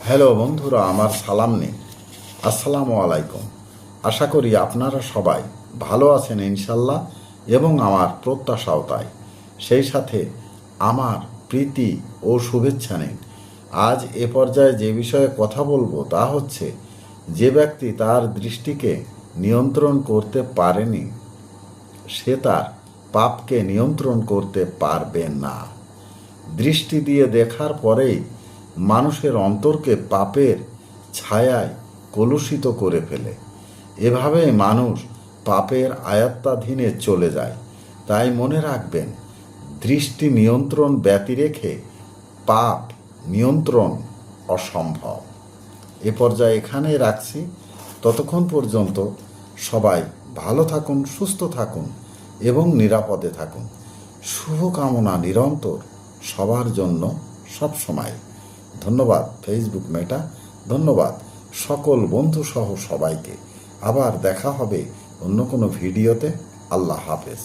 Hello বন্ধুরা, আমার সালাম নিন। আসসালামু আলাইকুম। আশা করি আপনারা সবাই ভালো আছেন ইনশাল্লাহ, এবং আমার প্রত্যাশাও তাই। সেই সাথে আমার প্রীতি ও শুভেচ্ছা নিন। আজ এ পর্যায়ে যে বিষয়ে কথা বলবো তা হচ্ছে, যে ব্যক্তি তার দৃষ্টিকে নিয়ন্ত্রণ করতে পারেনি সে তার পাপকে নিয়ন্ত্রণ করতে পারবে না। দৃষ্টি দিয়ে দেখার পরেই মানুষের অন্তরকে পাপের ছায়ায় কলুষিত করে ফেলে। এভাবে মানুষ পাপের আয়ত্তাধীনে চলে যায়। তাই মনে রাখবেন, দৃষ্টি নিয়ন্ত্রণ ব্যতি রেখে পাপ নিয়ন্ত্রণ অসম্ভব। এ পর্যায়ে এখানেই রাখছি। ততক্ষণ পর্যন্ত সবাই ভালো থাকুন, সুস্থ থাকুন এবং নিরাপদে থাকুন। শুভকামনা নিরন্তর সবার জন্য সব সময়। ধন্যবাদ ফেসবুক মেটা, ধন্যবাদ সকল বন্ধু সহ সবাইকে। আবার দেখা হবে অন্য কোনো ভিডিওতে। আল্লাহ হাফেজ।